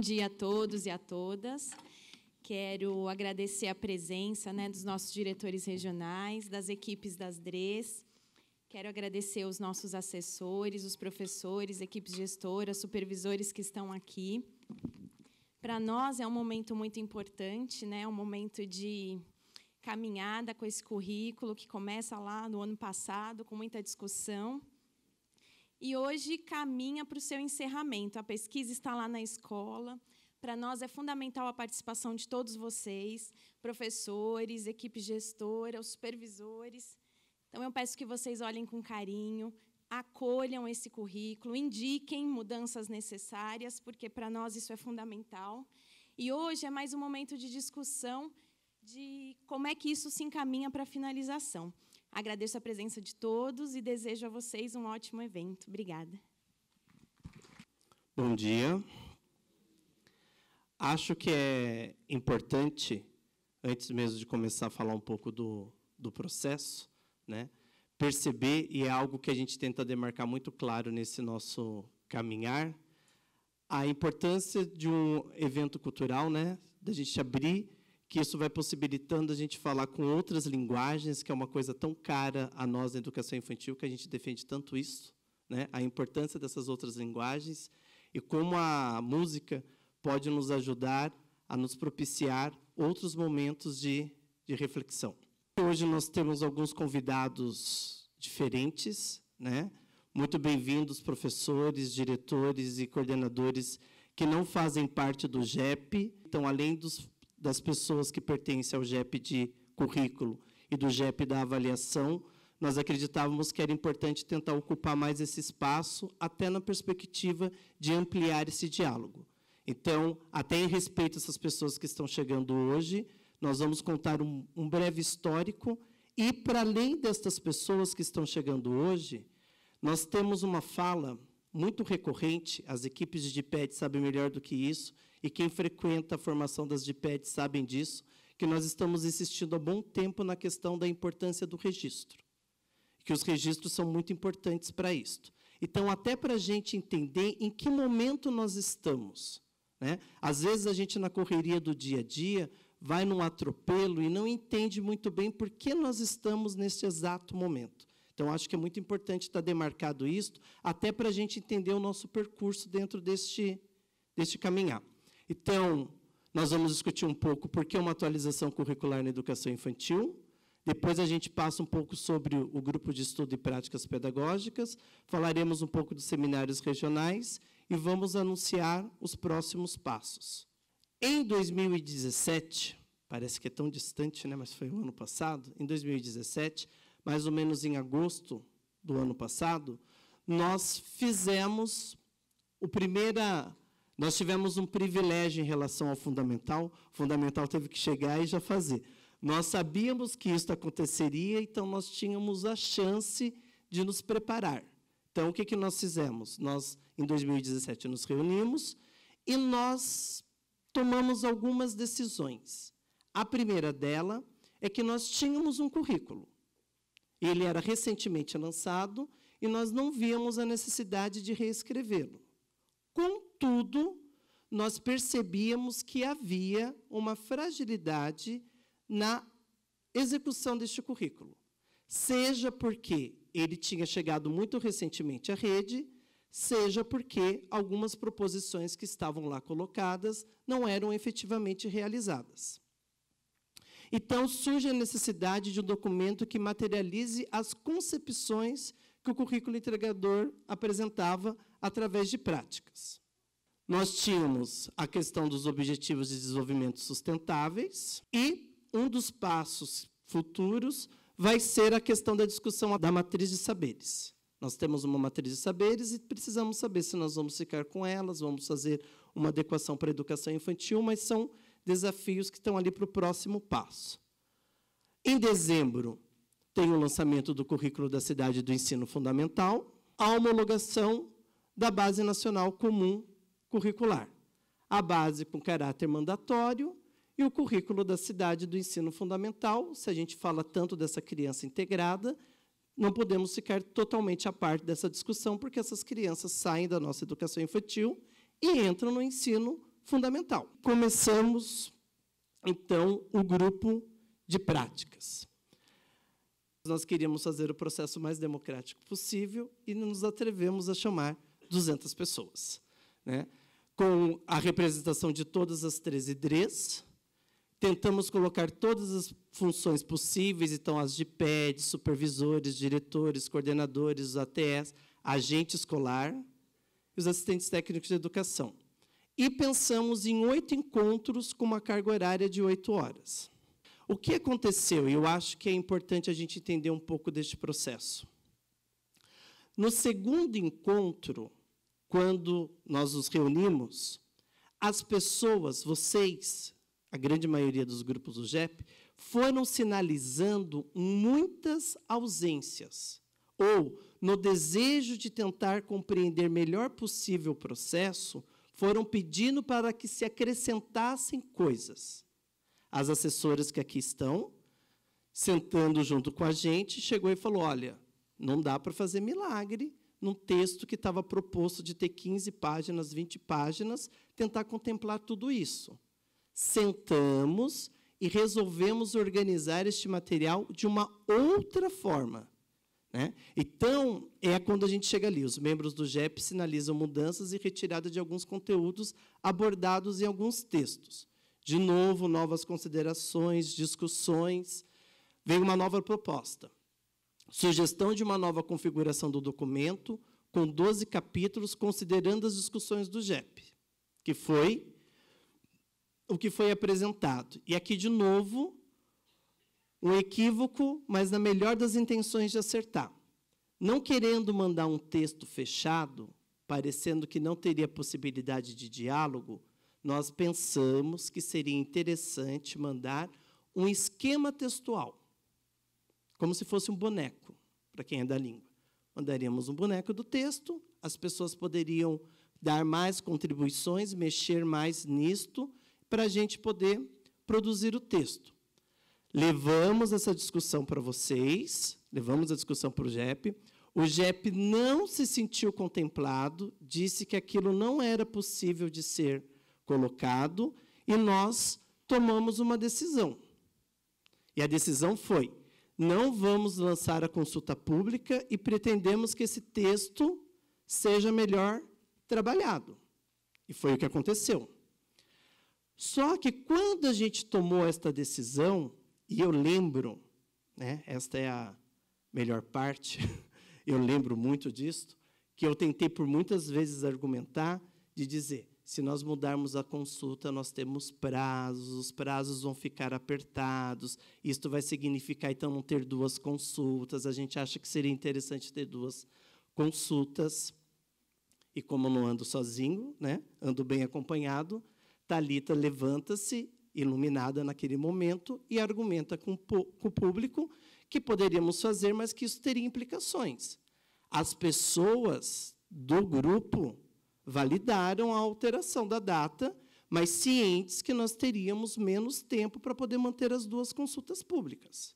dia a todos e a todas. Quero agradecer a presença, dos nossos diretores regionais, das equipes das DREs. Quero agradecer os nossos assessores, os professores, equipes gestoras, supervisores que estão aqui. Para nós é um momento muito importante, um momento de caminhada com esse currículo que começa lá no ano passado, com muita discussão. E hoje caminha para o seu encerramento. A pesquisa está lá na escola. Para nós é fundamental a participação de todos vocês, professores, equipe gestora, os supervisores. Então, eu peço que vocês olhem com carinho, acolham esse currículo, indiquem mudanças necessárias, porque para nós isso é fundamental. E hoje é mais um momento de discussão de como é que isso se encaminha para a finalização. Agradeço a presença de todos e desejo a vocês um ótimo evento. Obrigada. Bom dia. Acho que é importante, antes mesmo de começar a falar um pouco do processo, perceber, e é algo que a gente tenta demarcar muito claro nesse nosso caminhar, a importância de um evento cultural, da gente abrir, que isso vai possibilitando a gente falar com outras linguagens, que é uma coisa tão cara a nós na educação infantil, que a gente defende tanto isso, a importância dessas outras linguagens, e como a música pode nos ajudar a nos propiciar outros momentos de reflexão. Hoje nós temos alguns convidados diferentes, Muito bem-vindos, professores, diretores e coordenadores que não fazem parte do GEP. Então, além das pessoas que pertencem ao GEP de currículo e do GEP da avaliação, nós acreditávamos que era importante tentar ocupar mais esse espaço, até na perspectiva de ampliar esse diálogo. Então, até em respeito a essas pessoas que estão chegando hoje, nós vamos contar um breve histórico, e, para além destas pessoas que estão chegando hoje, nós temos uma fala muito recorrente, as equipes de DIPED sabem melhor do que isso, e quem frequenta a formação das DIPED sabem disso, que nós estamos insistindo há bom tempo na questão da importância do registro, que os registros são muito importantes para isto. Então, até para a gente entender em que momento nós estamos, Às vezes, a gente, na correria do dia a dia, vai num atropelo e não entende muito bem por que nós estamos neste exato momento. Então, acho que é muito importante estar demarcado isto, até para a gente entender o nosso percurso dentro deste caminhar. Então, nós vamos discutir um pouco por que uma atualização curricular na educação infantil. Depois, a gente passa um pouco sobre o grupo de estudo e práticas pedagógicas, falaremos um pouco dos seminários regionais e vamos anunciar os próximos passos. Em 2017, parece que é tão distante, mas foi o ano passado, em 2017, mais ou menos em agosto do ano passado, nós tivemos um privilégio em relação ao fundamental. O fundamental teve que chegar e já fazer. Nós sabíamos que isso aconteceria, então nós tínhamos a chance de nos preparar. Então, o que nós fizemos? Nós, em 2017, nos reunimos e nós tomamos algumas decisões. A primeira dela é que nós tínhamos um currículo. Ele era recentemente lançado e nós não víamos a necessidade de reescrevê-lo. Contudo, nós percebíamos que havia uma fragilidade na execução deste currículo, seja porque ele tinha chegado muito recentemente à rede, seja porque algumas proposições que estavam lá colocadas não eram efetivamente realizadas. Então, surge a necessidade de um documento que materialize as concepções que o currículo integrador apresentava através de práticas. Nós tínhamos a questão dos objetivos de desenvolvimento sustentáveis e um dos passos futuros vai ser a questão da discussão da matriz de saberes. Nós temos uma matriz de saberes e precisamos saber se nós vamos ficar com elas, vamos fazer uma adequação para a educação infantil, mas são desafios que estão ali para o próximo passo. Em dezembro, tem o lançamento do currículo da cidade do ensino fundamental, a homologação da Base Nacional Comum Curricular, a base com caráter mandatório e o currículo da cidade do ensino fundamental. Se a gente fala tanto dessa criança integrada, não podemos ficar totalmente à parte dessa discussão, porque essas crianças saem da nossa educação infantil e entram no ensino fundamental. Começamos, então, o grupo de práticas. Nós queríamos fazer o processo mais democrático possível e nos atrevemos a chamar 200 pessoas, né? Com a representação de todas as 13 DREs, tentamos colocar todas as funções possíveis, então, as DPED, supervisores, diretores, coordenadores, os ATS, agente escolar e os assistentes técnicos de educação. E pensamos em 8 encontros com uma carga horária de 8 horas. O que aconteceu? E eu acho que é importante a gente entender um pouco deste processo. No segundo encontro, quando nós nos reunimos, as pessoas, vocês, a grande maioria dos grupos do GEP, foram sinalizando muitas ausências, ou, no desejo de tentar compreender melhor possível o processo, foram pedindo para que se acrescentassem coisas. As assessoras que aqui estão, sentando junto com a gente, chegou e falou, olha, não dá para fazer milagre num texto que estava proposto de ter 15 páginas, 20 páginas, tentar contemplar tudo isso. Sentamos e resolvemos organizar este material de uma outra forma, né? Então, é quando a gente chega ali, os membros do GEP sinalizam mudanças e retirada de alguns conteúdos abordados em alguns textos. De novo, novas considerações, discussões, vem uma nova proposta. Sugestão de uma nova configuração do documento, com 12 capítulos, considerando as discussões do GEP, que foi o que foi apresentado. E aqui, de novo, um equívoco, mas na melhor das intenções de acertar. Não querendo mandar um texto fechado, parecendo que não teria possibilidade de diálogo, nós pensamos que seria interessante mandar um esquema textual, como se fosse um boneco, para quem é da língua. Mandaríamos um boneco do texto, as pessoas poderiam dar mais contribuições, mexer mais nisto, para a gente poder produzir o texto. Levamos essa discussão para vocês, levamos a discussão para o GEP. O GEP não se sentiu contemplado, disse que aquilo não era possível de ser colocado, e nós tomamos uma decisão. E a decisão foi, não vamos lançar a consulta pública e pretendemos que esse texto seja melhor trabalhado. E foi o que aconteceu. Só que, quando a gente tomou esta decisão, e eu lembro, né, esta é a melhor parte, eu lembro muito disso, que eu tentei por muitas vezes argumentar, de dizer, se nós mudarmos a consulta, nós temos prazos, os prazos vão ficar apertados, isto vai significar, então, não ter 2 consultas, a gente acha que seria interessante ter 2 consultas, e como eu não ando sozinho, né, ando bem acompanhado, Thalita levanta-se, iluminada naquele momento, e argumenta com o público que poderíamos fazer, mas que isso teria implicações. As pessoas do grupo validaram a alteração da data, mas cientes que nós teríamos menos tempo para poder manter as 2 consultas públicas.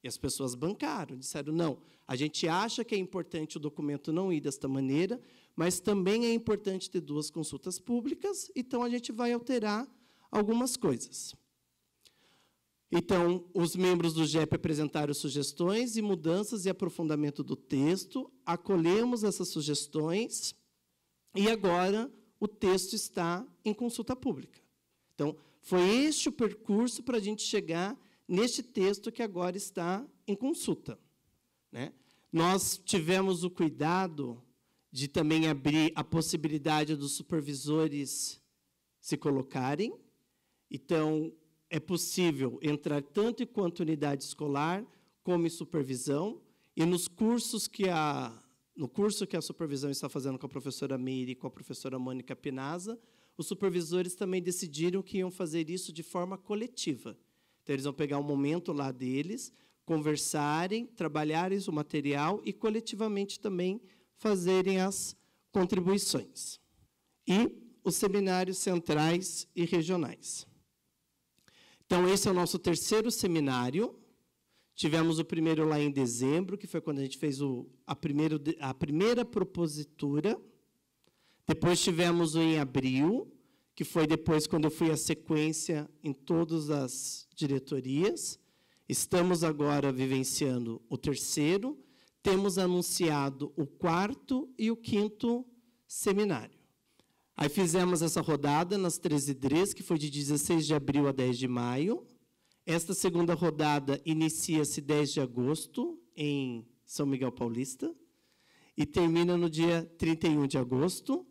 E as pessoas bancaram, disseram, não, a gente acha que é importante o documento não ir desta maneira, mas também é importante ter 2 consultas públicas, então a gente vai alterar algumas coisas. Então, os membros do GEP apresentaram sugestões e mudanças e aprofundamento do texto, acolhemos essas sugestões, e agora o texto está em consulta pública. Então, foi este o percurso para a gente chegar neste texto que agora está em consulta, né? Nós tivemos o cuidado de também abrir a possibilidade dos supervisores se colocarem. Então, é possível entrar tanto enquanto unidade escolar, como em supervisão, e nos cursos no curso que a supervisão está fazendo com a professora Meire e com a professora Mônica Pinaza, os supervisores também decidiram que iam fazer isso de forma coletiva. Então, eles vão pegar um momento lá deles, conversarem, trabalharem o material e, coletivamente, também fazerem as contribuições. E os seminários centrais e regionais. Então, esse é o nosso 3º seminário. Tivemos o primeiro lá em dezembro, que foi quando a gente fez a primeira propositura. Depois tivemos o em abril, que foi depois quando eu fui à sequência em todas as diretorias. Estamos agora vivenciando o 3º, temos anunciado o 4º e o 5º seminário. Aí fizemos essa rodada nas 13 DREs, que foi de 16 de abril a 10 de maio. Esta segunda rodada inicia-se 10 de agosto, em São Miguel Paulista, e termina no dia 31 de agosto.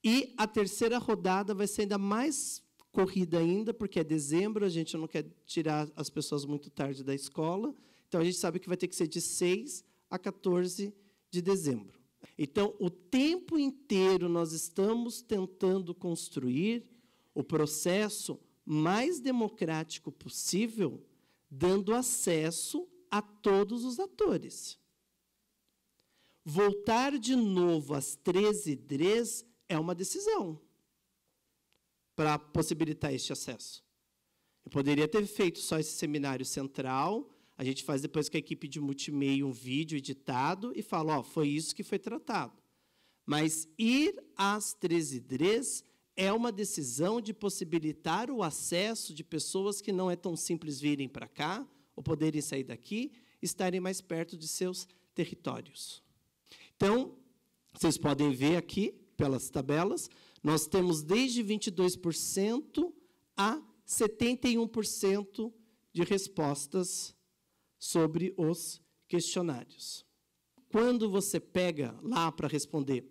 E a terceira rodada vai ser ainda mais corrida ainda, porque é dezembro, a gente não quer tirar as pessoas muito tarde da escola, então a gente sabe que vai ter que ser de 6 a 14 de dezembro. Então, o tempo inteiro nós estamos tentando construir o processo mais democrático possível, dando acesso a todos os atores. Voltar de novo às 13 DREs é uma decisão para possibilitar este acesso. Eu poderia ter feito só esse seminário central, a gente faz depois com a equipe de multimeia um vídeo editado e fala, ó, foi isso que foi tratado. Mas ir às 13 DREs é uma decisão de possibilitar o acesso de pessoas que não é tão simples virem para cá, ou poderem sair daqui, estarem mais perto de seus territórios. Então, vocês podem ver aqui, pelas tabelas, nós temos desde 22% a 71% de respostas sobre os questionários. Quando você pega lá para responder,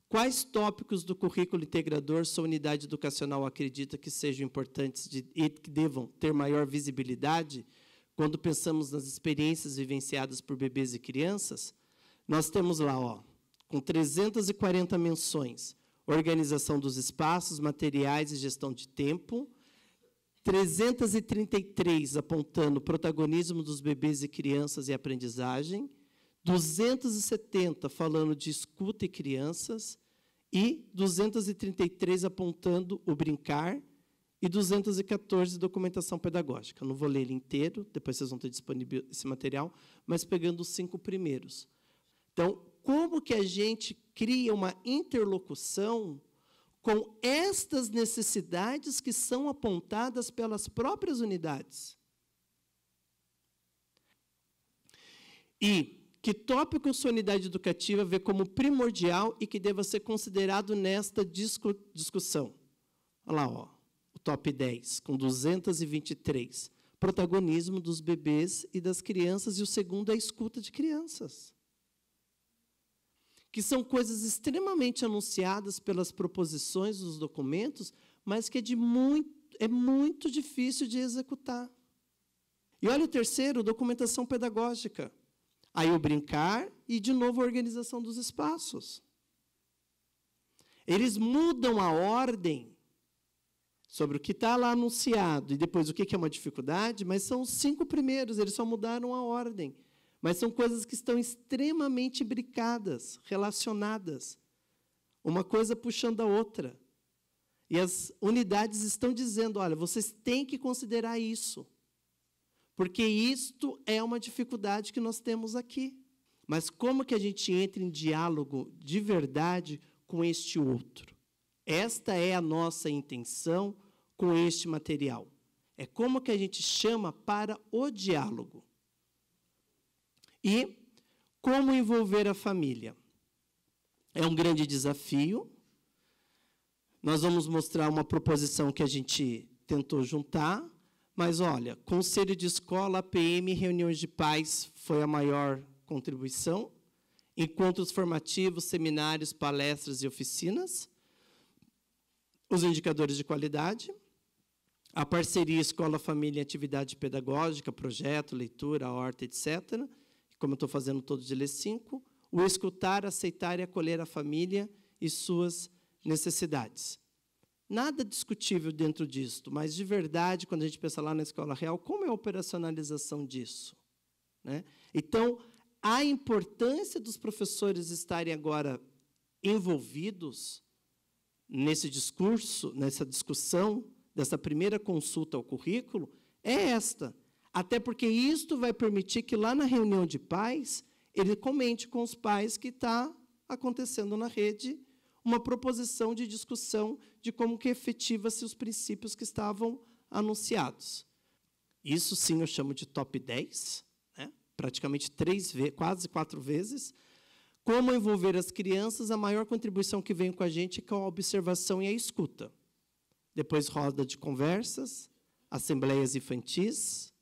quais tópicos do currículo integrador sua unidade educacional acredita que sejam importantes e que devam ter maior visibilidade, quando pensamos nas experiências vivenciadas por bebês e crianças, nós temos lá, ó, com 340 menções, organização dos espaços, materiais e gestão de tempo, 333 apontando protagonismo dos bebês e crianças e aprendizagem, 270 falando de escuta e crianças, e 233 apontando o brincar, e 214 documentação pedagógica. Não vou ler ele inteiro, depois vocês vão ter disponível esse material, mas pegando os 5 primeiros. Então, como que a gente cria uma interlocução com estas necessidades que são apontadas pelas próprias unidades? E que tópico sua unidade educativa vê como primordial e que deva ser considerado nesta discussão? Olha lá, ó, o top 10, com 223. Protagonismo dos bebês e das crianças, e o segundo é a escuta de crianças. Que são coisas extremamente anunciadas pelas proposições dos documentos, mas que é muito difícil de executar. E olha o terceiro, documentação pedagógica. Aí o brincar e, de novo, a organização dos espaços. Eles mudam a ordem sobre o que está lá anunciado e depois o que é uma dificuldade, mas são os 5 primeiros, eles só mudaram a ordem. Mas são coisas que estão extremamente imbricadas, relacionadas, uma coisa puxando a outra. E as unidades estão dizendo, olha, vocês têm que considerar isso, porque isto é uma dificuldade que nós temos aqui. Mas como que a gente entra em diálogo de verdade com este outro? Esta é a nossa intenção com este material. É como que a gente chama para o diálogo. E como envolver a família? É um grande desafio. Nós vamos mostrar uma proposição que a gente tentou juntar, mas, olha, conselho de escola, APM, reuniões de pais foi a maior contribuição, encontros formativos, seminários, palestras e oficinas, os indicadores de qualidade, a parceria escola-família, atividade pedagógica, projeto, leitura, horta, etc., como eu estou fazendo todos de ler 5, o escutar, aceitar e acolher a família e suas necessidades. Nada discutível dentro disso, mas, de verdade, quando a gente pensa lá na Escola Real, como é a operacionalização disso? Né? Então, a importância dos professores estarem agora envolvidos nesse discurso, nessa discussão, dessa primeira consulta ao currículo, é esta. Até porque isto vai permitir que, lá na reunião de pais, ele comente com os pais que está acontecendo na rede uma proposição de discussão de como que efetiva-se os princípios que estavam anunciados. Isso, sim, eu chamo de top 10, né? Praticamente 3 vezes, quase 4 vezes. Como envolver as crianças, a maior contribuição que vem com a gente é com a observação e a escuta. Depois, roda de conversas, assembleias infantis,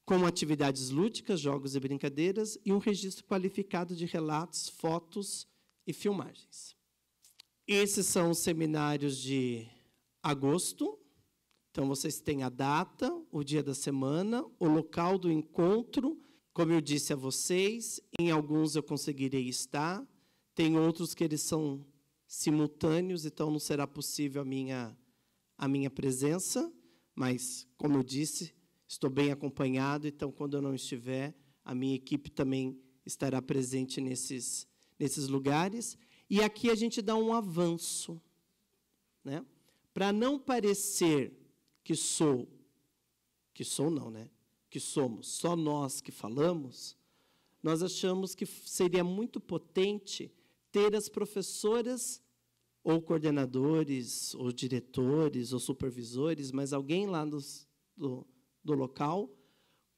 com atividades lúdicas, jogos e brincadeiras, e um registro qualificado de relatos, fotos e filmagens. Esses são os seminários de agosto. Então, vocês têm a data, o dia da semana, o local do encontro. Como eu disse a vocês, em alguns eu conseguirei estar, tem outros que eles são simultâneos, então não será possível a minha presença, mas, como eu disse, estou bem acompanhado, então, quando eu não estiver, a minha equipe também estará presente nesses lugares. E aqui a gente dá um avanço, né? Para não parecer que somos só nós que falamos, nós achamos que seria muito potente ter as professoras, ou coordenadores, ou diretores, ou supervisores, mas alguém lá do local,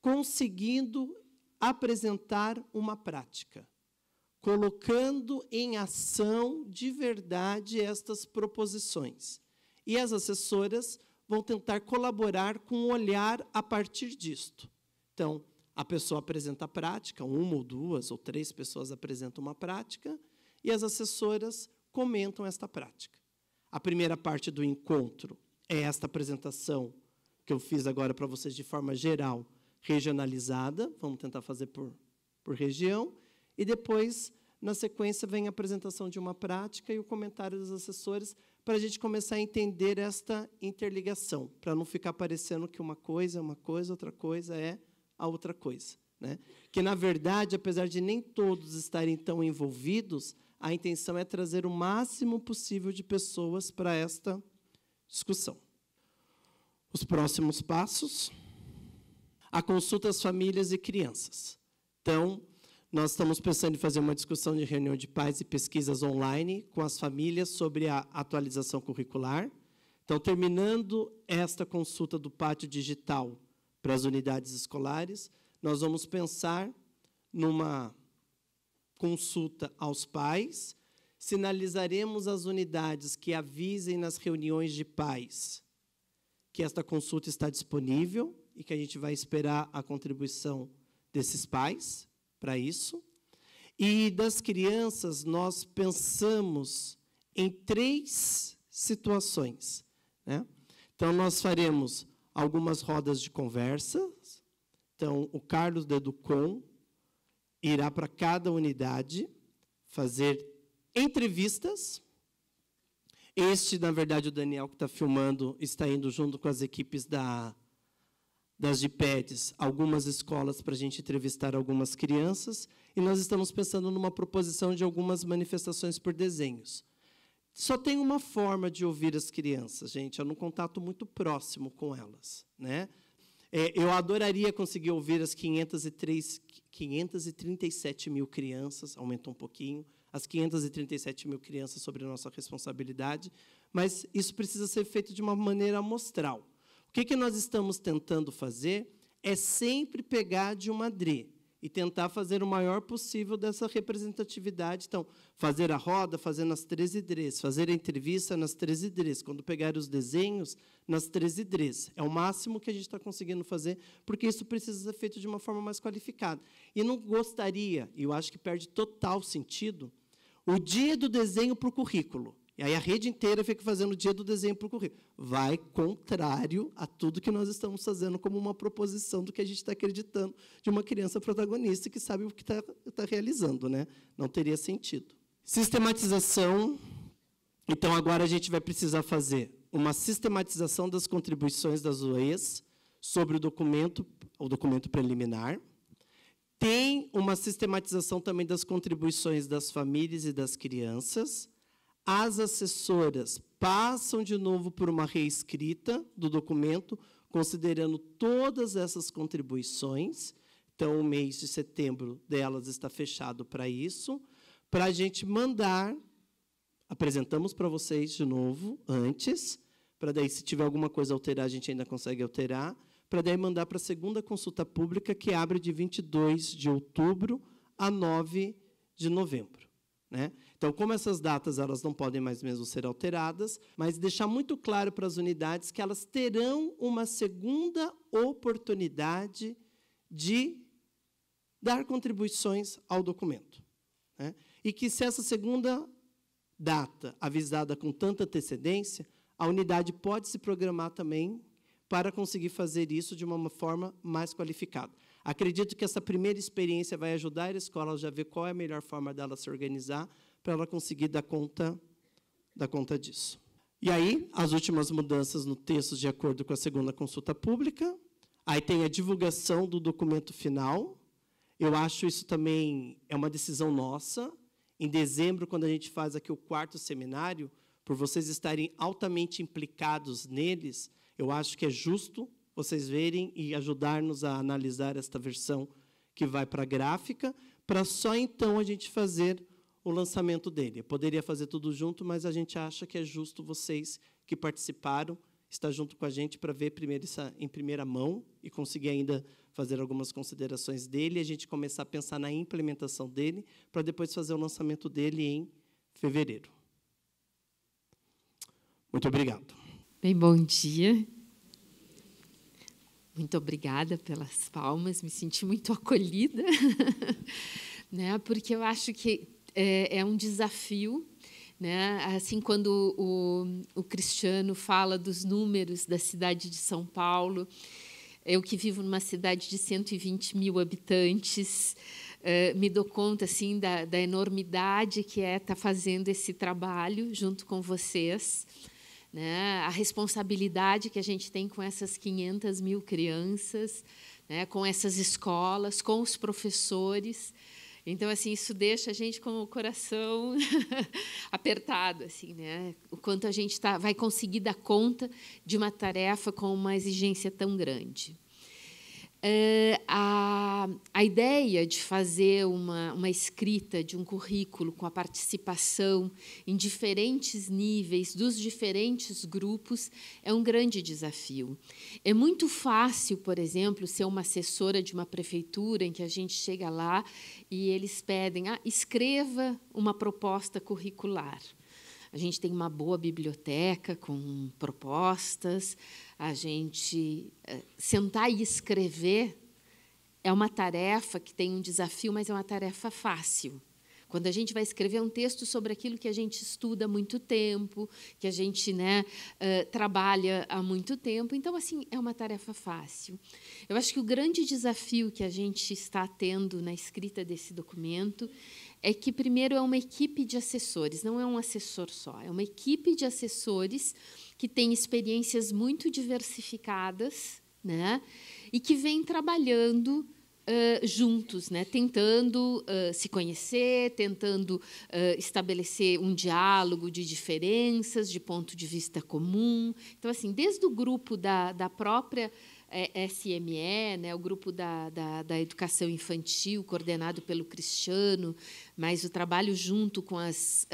conseguindo apresentar uma prática, colocando em ação de verdade estas proposições. E as assessoras vão tentar colaborar com um olhar a partir disto. Então, a pessoa apresenta a prática, 1 ou 2 ou 3 pessoas apresentam uma prática, e as assessoras comentam esta prática. A primeira parte do encontro é esta apresentação que eu fiz agora para vocês de forma geral, regionalizada, vamos tentar fazer por região, e depois, na sequência, vem a apresentação de uma prática e o comentário dos assessores, para a gente começar a entender esta interligação, para não ficar parecendo que uma coisa é uma coisa, outra coisa é a outra coisa, né? Que, na verdade, apesar de nem todos estarem tão envolvidos, a intenção é trazer o máximo possível de pessoas para esta discussão. Os próximos passos, a consulta às famílias e crianças. Então, nós estamos pensando em fazer uma discussão de reunião de pais e pesquisas online com as famílias sobre a atualização curricular. Então, terminando esta consulta do pátio digital para as unidades escolares, nós vamos pensar numa consulta aos pais, sinalizaremos às unidades que avisem nas reuniões de pais que esta consulta está disponível e que a gente vai esperar a contribuição desses pais para isso. E das crianças, nós pensamos em 3 situações, né? Então, nós faremos algumas rodas de conversa. Então, o Carlos da Educom irá para cada unidade fazer entrevistas. Na verdade, o Daniel, que está filmando, está indo junto com as equipes das GPEDs, algumas escolas, para a gente entrevistar algumas crianças, e nós estamos pensando numa proposição de algumas manifestações por desenhos. Só tem uma forma de ouvir as crianças, gente, é num contato muito próximo com elas, né? Eu adoraria conseguir ouvir as 537 mil crianças, aumentou um pouquinho, as 537 mil crianças sobre a nossa responsabilidade, mas isso precisa ser feito de uma maneira amostral. O que nós estamos tentando fazer é sempre pegar de uma DRE e tentar fazer o maior possível dessa representatividade. Então, fazer a roda, fazer nas 13 DREs, fazer a entrevista nas 13 DREs, quando pegar os desenhos, nas 13 DREs. É o máximo que a gente está conseguindo fazer, porque isso precisa ser feito de uma forma mais qualificada. E não gostaria, e eu acho que perde total sentido, o dia do desenho para o currículo. E aí a rede inteira fica fazendo o dia do desenho para o currículo. Vai contrário a tudo que nós estamos fazendo como uma proposição do que a gente está acreditando de uma criança protagonista que sabe o que está realizando, né? Não teria sentido. Sistematização. Então, agora a gente vai precisar fazer uma sistematização das contribuições das UEs sobre o documento preliminar. Tem uma sistematização também das contribuições das famílias e das crianças. As assessoras passam de novo por uma reescrita do documento, considerando todas essas contribuições. Então, o mês de setembro delas está fechado para isso, para a gente mandar apresentamos para vocês de novo antes, para daí, se tiver alguma coisa a alterar, a gente ainda consegue alterar, para daí mandar para a segunda consulta pública, que abre de 22 de outubro a 9 de novembro. Né? Então, como essas datas elas não podem mais mesmo ser alteradas, mas deixar muito claro para as unidades que elas terão uma segunda oportunidade de dar contribuições ao documento. Né? E que, se essa segunda data avisada com tanta antecedência, a unidade pode se programar também para conseguir fazer isso de uma forma mais qualificada. Acredito que essa primeira experiência vai ajudar a escola a já ver qual é a melhor forma dela se organizar para ela conseguir dar conta disso. E aí, as últimas mudanças no texto de acordo com a segunda consulta pública. Aí tem a divulgação do documento final. Eu acho isso também é uma decisão nossa. Em dezembro, quando a gente faz aqui o 4º seminário, por vocês estarem altamente implicados neles, eu acho que é justo vocês verem e ajudar-nos a analisar esta versão que vai para a gráfica, para só então a gente fazer o lançamento dele. Eu poderia fazer tudo junto, mas a gente acha que é justo vocês que participaram estar junto com a gente para ver primeiro isso em primeira mão e conseguir ainda fazer algumas considerações dele e a gente começar a pensar na implementação dele para depois fazer o lançamento dele em fevereiro. Muito obrigado. Bem, bom dia. Muito obrigada pelas palmas, me senti muito acolhida, né? Porque eu acho que é um desafio, né? Assim, quando o Cristiano fala dos números da cidade de São Paulo, eu que vivo numa cidade de 120 mil habitantes, me dou conta assim da enormidade que é estar fazendo esse trabalho junto com vocês. Né, a responsabilidade que a gente tem com essas 500 mil crianças, né, com essas escolas, com os professores. Então, assim, isso deixa a gente com o coração apertado, assim, né? O quanto a gente vai conseguir dar conta de uma tarefa com uma exigência tão grande. A ideia de fazer uma escrita de um currículo com a participação em diferentes níveis dos diferentes grupos é um grande desafio. É muito fácil, por exemplo, ser uma assessora de uma prefeitura em que a gente chega lá e eles pedem, escreva uma proposta curricular. A gente tem uma boa biblioteca com propostas, a gente sentar e escrever é uma tarefa que tem um desafio, mas é uma tarefa fácil. Quando a gente vai escrever um texto sobre aquilo que a gente estuda há muito tempo, que a gente, né, trabalha há muito tempo, então, assim, é uma tarefa fácil. Eu acho que o grande desafio que a gente está tendo na escrita desse documento é que, primeiro, é uma equipe de assessores, não é um assessor só, é uma equipe de assessores que tem experiências muito diversificadas, né, e que vem trabalhando juntos, né, tentando se conhecer, tentando estabelecer um diálogo de diferenças, de ponto de vista comum. Então, assim, desde o grupo da própria SME, né, o grupo da educação infantil, coordenado pelo Cristiano, mas o trabalho junto com as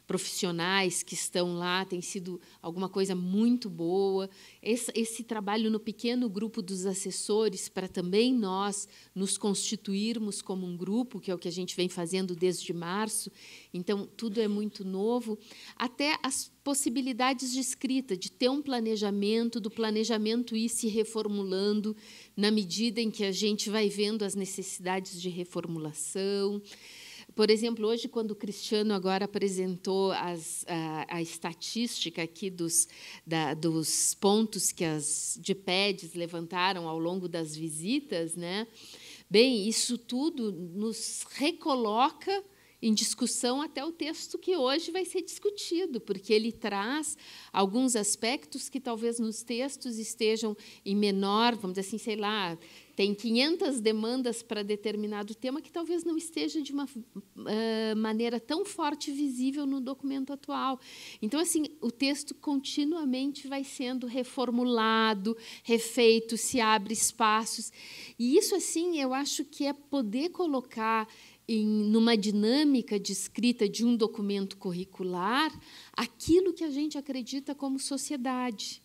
profissionais que estão lá tem sido alguma coisa muito boa. Esse trabalho no pequeno grupo dos assessores, para também nós nos constituirmos como um grupo, que é o que a gente vem fazendo desde março, então, tudo é muito novo, até as possibilidades de escrita, de ter um planejamento, do planejamento ir se reformulando na medida em que a gente vai vendo as necessidades de reformulação. Por exemplo, hoje, quando o Cristiano agora apresentou a estatística aqui dos pontos que as DPEDs levantaram ao longo das visitas, né? Bem, isso tudo nos recoloca em discussão até o texto que hoje vai ser discutido, porque ele traz alguns aspectos que talvez nos textos estejam em menor, vamos dizer assim, sei lá, tem 500 demandas para determinado tema que talvez não esteja de uma maneira tão forte e visível no documento atual. Então, assim, o texto continuamente vai sendo reformulado, refeito, se abre espaços. E isso, assim, eu acho que é poder colocar numa dinâmica de escrita de um documento curricular, aquilo que a gente acredita como sociedade.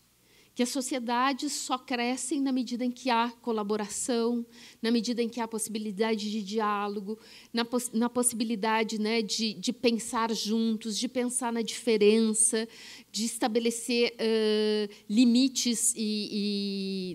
Que as sociedades só crescem na medida em que há colaboração, na medida em que há possibilidade de diálogo, na possibilidade, né, de pensar juntos, de pensar na diferença, de estabelecer limites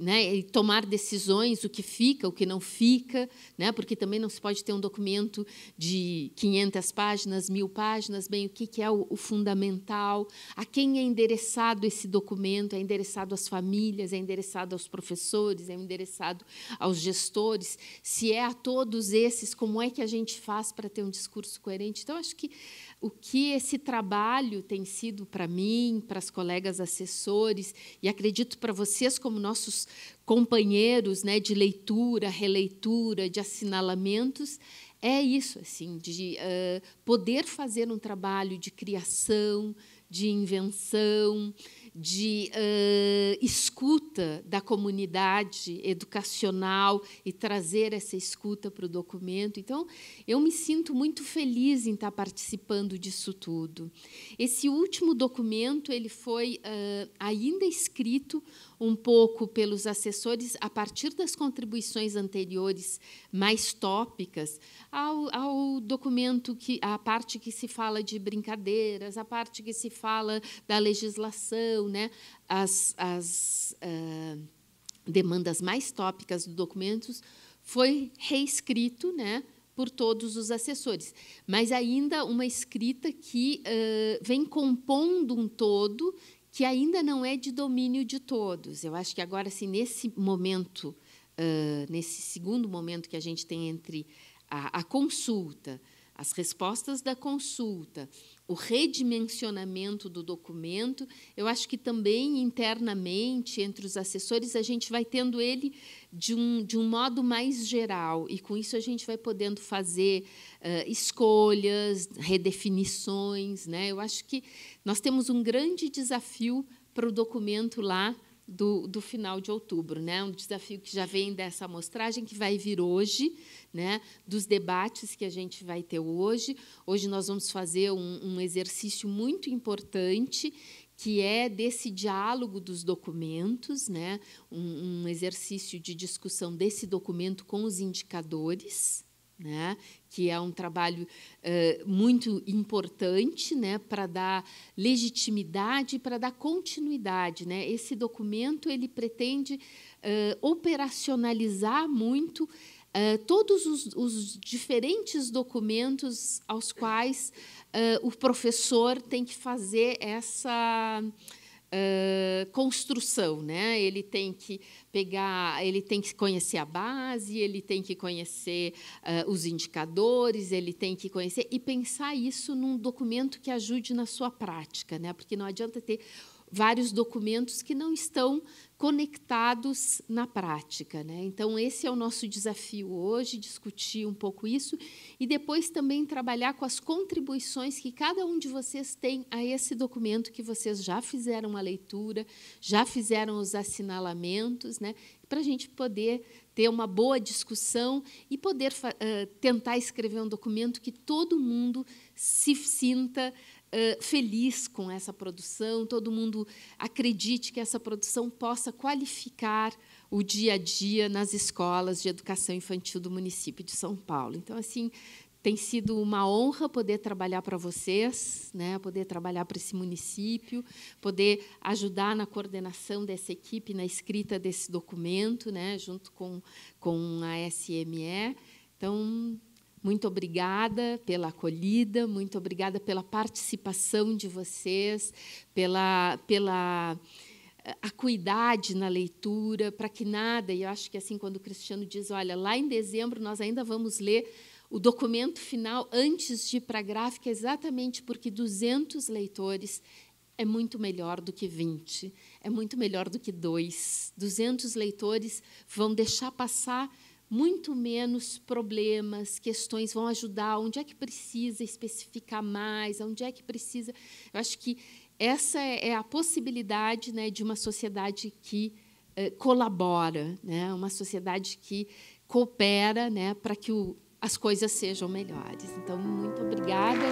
né, e tomar decisões, o que fica, o que não fica, né, porque também não se pode ter um documento de 500 páginas, 1000 páginas, bem, o que é o fundamental, a quem é endereçado esse documento, é endereçado às famílias, é endereçado aos professores, é endereçado aos gestores, se é a todos esses, como é que a gente faz para ter um discurso coerente? Então, acho que o que esse trabalho tem sido para mim, para as colegas assessores, e acredito para vocês como nossos companheiros, né, de leitura, releitura, de assinalamentos, é isso, assim, de poder fazer um trabalho de criação, de invenção, de escuta da comunidade educacional e trazer essa escuta para o documento. Então, eu me sinto muito feliz em estar participando disso tudo. Esse último documento ele foi ainda escrito um pouco pelos assessores a partir das contribuições anteriores mais tópicas ao documento, a parte que se fala de brincadeiras, a parte que se fala da legislação, né, as demandas mais tópicas do documento, foi reescrito, né, por todos os assessores, mas ainda uma escrita que vem compondo um todo que ainda não é de domínio de todos. Eu acho que agora, assim, nesse momento, nesse segundo momento que a gente tem entre a consulta, as respostas da consulta, o redimensionamento do documento, eu acho que também internamente, entre os assessores, a gente vai tendo ele de um modo mais geral, e com isso a gente vai podendo fazer escolhas, redefinições, né? Eu acho que nós temos um grande desafio para o documento lá do final de outubro, né? Um desafio que já vem dessa amostragem, que vai vir hoje, né? Dos debates que a gente vai ter hoje. Hoje nós vamos fazer um exercício muito importante, que é desse diálogo dos documentos, né? Um exercício de discussão desse documento com os indicadores, né, que é um trabalho muito importante, né, para dar legitimidade, para dar continuidade, né. Esse documento ele pretende operacionalizar muito todos os diferentes documentos aos quais o professor tem que fazer essa construção, né? Ele tem que ele tem que conhecer a base, ele tem que conhecer os indicadores, ele tem que conhecer e pensar isso num documento que ajude na sua prática, né? Porque não adianta ter vários documentos que não estão conectados na prática, né? Então, esse é o nosso desafio hoje, discutir um pouco isso e depois também trabalhar com as contribuições que cada um de vocês tem a esse documento que vocês já fizeram a leitura, já fizeram os assinalamentos, né? Para a gente poder ter uma boa discussão e poder tentar escrever um documento que todo mundo se sinta feliz com essa produção, todo mundo acredite que essa produção possa qualificar o dia a dia nas escolas de educação infantil do município de São Paulo. Então, assim, tem sido uma honra poder trabalhar para vocês, né, poder trabalhar para esse município, poder ajudar na coordenação dessa equipe, na escrita desse documento, né, junto com a SME. Então, muito obrigada pela acolhida, muito obrigada pela participação de vocês, pela acuidade na leitura, para que nada, e eu acho que assim, quando o Cristiano diz, olha, lá em dezembro nós ainda vamos ler o documento final antes de ir para a gráfica, exatamente porque 200 leitores é muito melhor do que 20, é muito melhor do que 2. 200 leitores vão deixar passar muito menos problemas, questões, vão ajudar, onde é que precisa especificar mais, onde é que precisa... Eu acho que essa é a possibilidade, né, de uma sociedade que colabora, né, uma sociedade que coopera, né, para que as coisas sejam melhores. Então, muito obrigada.